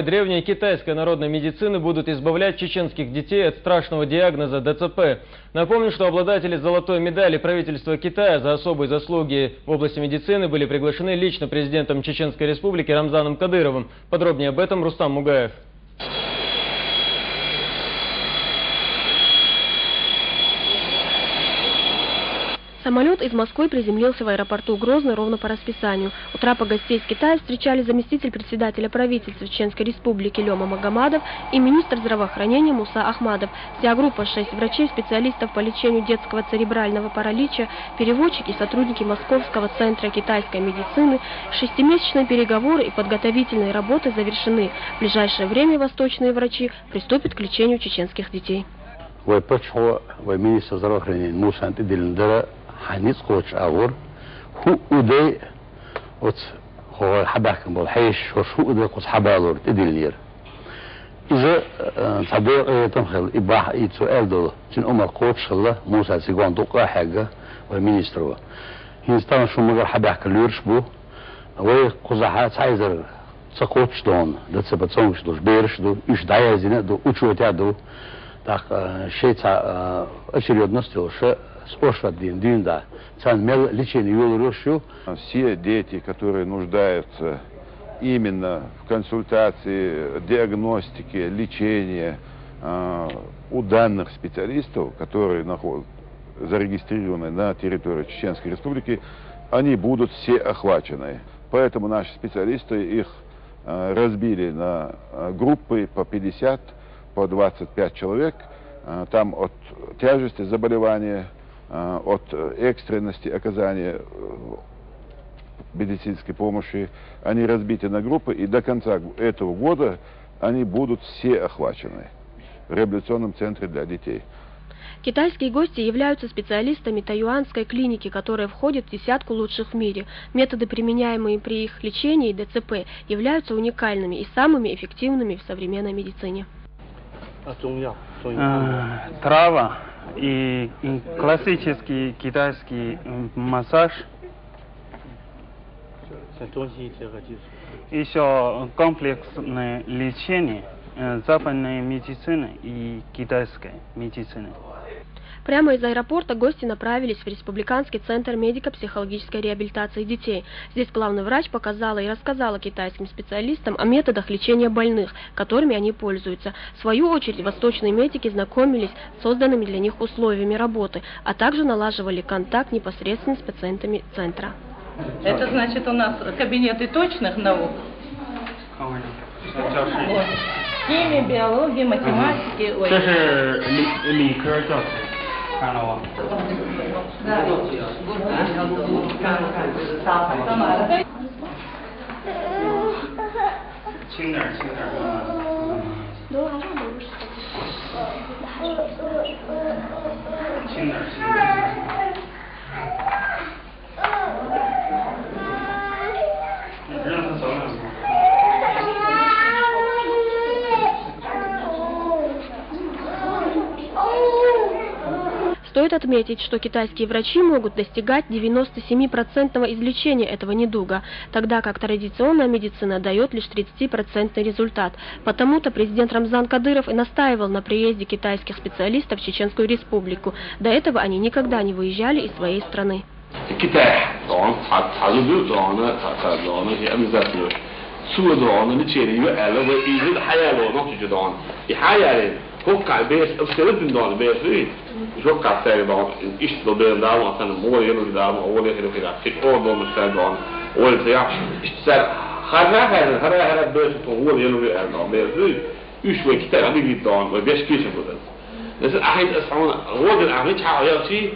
Древняя китайская народная медицина будут избавлять чеченских детей от страшного диагноза ДЦП. Напомню, что обладатели золотой медали правительства Китая за особые заслуги в области медицины были приглашены лично президентом Чеченской Республики Рамзаном Кадыровым. Подробнее об этом Рустам Мугаев. Самолет из Москвы приземлился в аэропорту Грозный ровно по расписанию. У трапа гостей из Китая встречали заместитель председателя правительства Чеченской Республики Лема Магомадов и министр здравоохранения Муса Ахмадов. Вся группа 6 врачей, специалистов по лечению детского церебрального паралича, переводчики и сотрудники Московского центра китайской медицины. 6-месячные переговоры и подготовительные работы завершены. В ближайшее время восточные врачи приступят к лечению чеченских детей. Министр здравоохранения Муса Ахмадов حنيس قوتش أور هو أدي وت هو حباك بالحيش وشو أدي قص حبالور تديلير إذا تعبير تمخل إباح سؤال دول جن أمر قوتش الله موسى سيقوان دوقا حاجة والمينستر هنستان شو مجر حباك الليرش بو وي قزحات عايزر تقوتش دون ده تسبتسونش دوش بيرش دو إيش دعايا زينة دو وشو تادو так шейца очередностью ше спошвадин динда цан мел лечение юлорушью. Все дети, которые нуждаются именно в консультации, диагностике, лечении у данных специалистов, которые зарегистрированы на территории Чеченской Республики, они будут все охвачены. Поэтому наши специалисты их разбили на группы по 50, по 25 человек. Там от тяжести заболевания, от экстренности оказания медицинской помощи, они разбиты на группы, и до конца этого года они будут все охвачены в реабилитационном центре для детей. Китайские гости являются специалистами тайюанской клиники, которая входит в десятку лучших в мире. Методы, применяемые при их лечении ДЦП, являются уникальными и самыми эффективными в современной медицине. Трава и классический китайский массаж, еще комплексное лечение западной медицины и китайской медицины. Прямо из аэропорта гости направились в Республиканский центр медико-психологической реабилитации детей. Здесь главный врач показала и рассказала китайским специалистам о методах лечения больных, которыми они пользуются. В свою очередь, восточные медики знакомились с созданными для них условиями работы, а также налаживали контакт непосредственно с пациентами центра. Это значит у нас кабинеты точных наук. Химия, биология, математики. Стоит отметить, что китайские врачи могут достигать 97% излечения этого недуга, тогда как традиционная медицина дает лишь 30% результат. Потому-то президент Рамзан Кадыров и настаивал на приезде китайских специалистов в Чеченскую Республику. До этого они никогда не выезжали из своей страны. Hokka bees absolut dan bees nu. Hokka säger då ist då den där och sen mål genom det där och det hela tiden. Det är då med sen då. Och det är så här bees på mål genom det är då bees nu. Usch vad det är det då och bees kisa på det. Det är ahid asman هو det är inte har شيء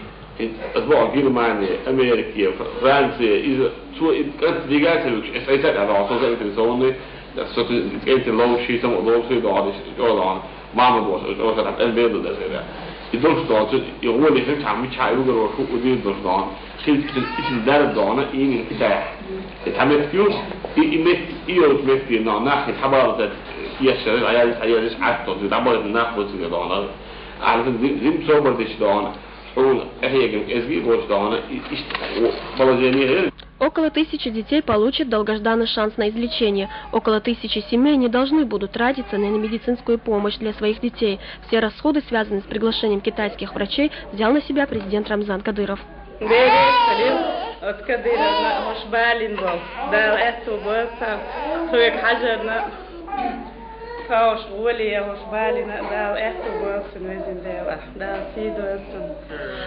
أسبوع جرمانيا أمريكا فرنسا إذا شو كانت ديجاتي إسرائيل هذا عصور زي تلفزيوني ده صوت كانت لو شيء سمو لو شيء ده هذا شيء Mamma då så att en bild där så där. I Dolstan så jag håller inte han mycket här och så och det Dolstan. Skilt till där dagarna in i där. Det har med ju i och med det när حبارة يشتغل عيال يسعد och det bara den nacht så där dagarna. Alltså det så bara det dagarna. Och är ju SG Dolstan är bara det Около 1000 детей получат долгожданный шанс на излечение. Около 1000 семей не должны будут тратиться на медицинскую помощь для своих детей. Все расходы, связанные с приглашением китайских врачей, взял на себя президент Рамзан Кадыров.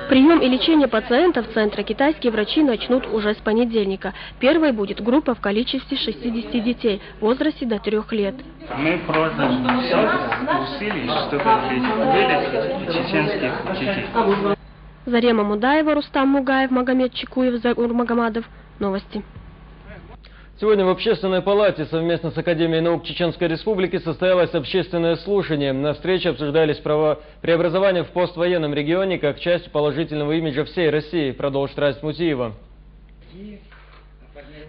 Прием и лечение пациентов центра китайские врачи начнут уже с понедельника. Первой будет группа в количестве 60 детей в возрасте до 3 лет. Мы просто усилий, чтобы вылечить чеченских детей. Зарема Мудаева, Рустам Мугаев, Магомед Чекуев, Загур Магомадов. Новости. Сегодня в Общественной палате совместно с Академией наук Чеченской Республики состоялось общественное слушание. На встрече обсуждались преобразования в поствоенном регионе как часть положительного имиджа всей России, продолжит Раиса Мутиева.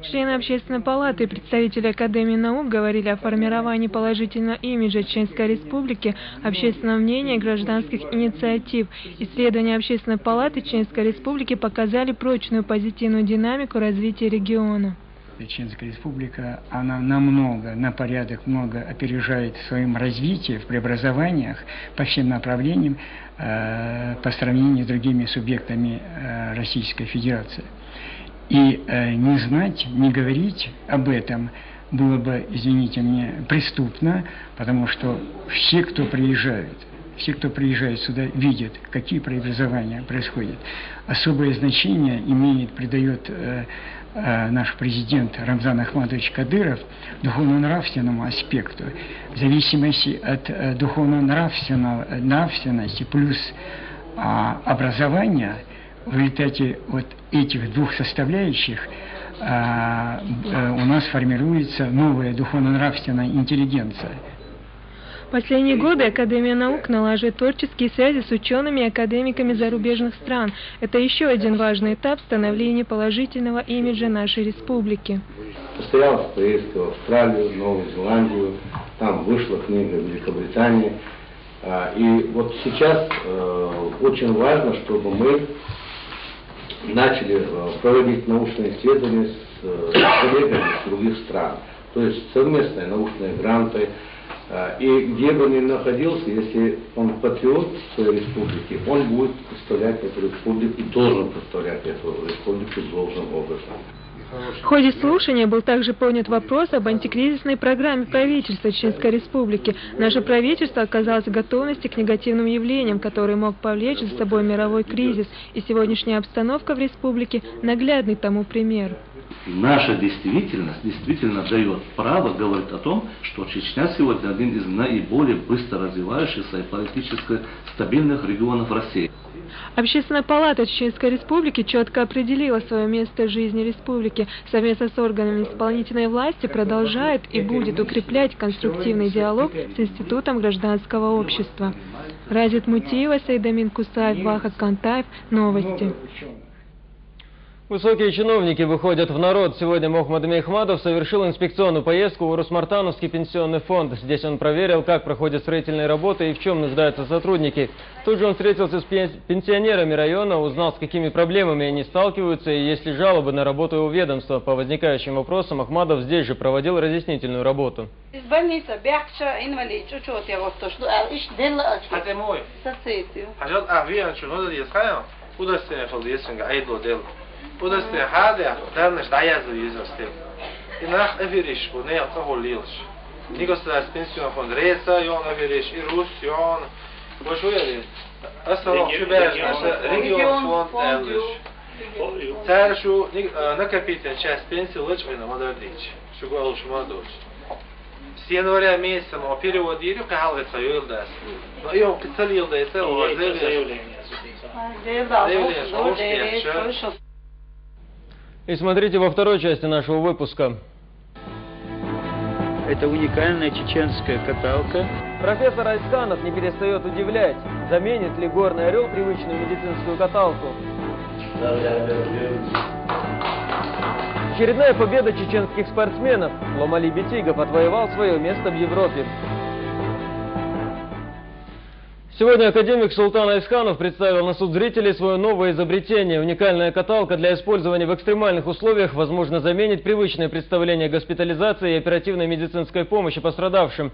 Члены Общественной палаты и представители Академии наук говорили о формировании положительного имиджа Чеченской Республики, общественного мнения и гражданских инициатив. Исследования Общественной палаты Чеченской Республики показали прочную позитивную динамику развития региона. Чеченская Республика, она на порядок много опережает в своем развитии, в преобразованиях по всем направлениям по сравнению с другими субъектами Российской Федерации. И не знать, не говорить об этом было бы, извините меня, преступно, потому что все, кто приезжает сюда, видят, какие преобразования происходят. Особое значение придает наш президент Рамзан Ахматович Кадыров духовно-нравственному аспекту. В зависимости от духовно-нравственности плюс образования, в результате вот этих двух составляющих у нас формируется новая духовно-нравственная интеллигенция. В последние годы Академия наук налаживает творческие связи с учеными и академиками зарубежных стран. Это еще один важный этап становления положительного имиджа нашей республики. Постоянно поездка в Австралию, Новую Зеландию, там вышла книга в Великобритании. И вот сейчас очень важно, чтобы мы начали проводить научные исследования с коллегами из других стран. То есть совместные научные гранты. И где бы ни находился, если он патриот своей республики, он будет представлять эту республику и должен представлять эту республику должным образом. В ходе слушания был также поднят вопрос об антикризисной программе правительства Чеченской Республики. Наше правительство оказалось в готовности к негативным явлениям, которые мог повлечь за собой мировой кризис, и сегодняшняя обстановка в республике – наглядный тому пример. Наша действительность действительно дает право говорить о том, что Чечня сегодня один из наиболее быстро развивающихся и политически стабильных регионов России. Общественная палата Чеченской Республики четко определила свое место в жизни республики. Совместно с органами исполнительной власти продолжает и будет укреплять конструктивный диалог с Институтом гражданского общества. Раиса Мутиева, Сайдамин Кусаев, Вахат Кантаев. Новости. Высокие чиновники выходят в народ. Сегодня Мохаммад Мехмадов совершил инспекционную поездку в Урус-Мартановский пенсионный фонд. Здесь он проверил, как проходят строительные работы и в чем нуждаются сотрудники. Тут же он встретился с пенсионерами района, узнал, с какими проблемами они сталкиваются и есть ли жалобы на работу его ведомства. По возникающим вопросам Ахмадов здесь же проводил разъяснительную работу. Udasne hade danas dajazu izostil. I nach eviriš po ne alkohol lilš. Niko se das pension fond resa i on eviriš i Rus i on. Boš ujeli. Asalo šubež naša region fond elviš. Caršu na kapitan čast pensiju ličvina modrdić. Šugo elš modoć. С января месяца мы переводили, кахалвица юлдас. Но и он пиццалил да и целого заявление. И смотрите во второй части нашего выпуска. Это уникальная чеченская каталка. Профессор Айсканов не перестает удивлять. Заменит ли горный орел привычную медицинскую каталку? Очередная победа чеченских спортсменов. Ломали Бетигов отвоевал свое место в Европе. Сегодня академик Султан Айсханов представил на суд зрителей свое новое изобретение. Уникальная каталка для использования в экстремальных условиях возможно заменит привычное представление о госпитализации и оперативной медицинской помощи пострадавшим.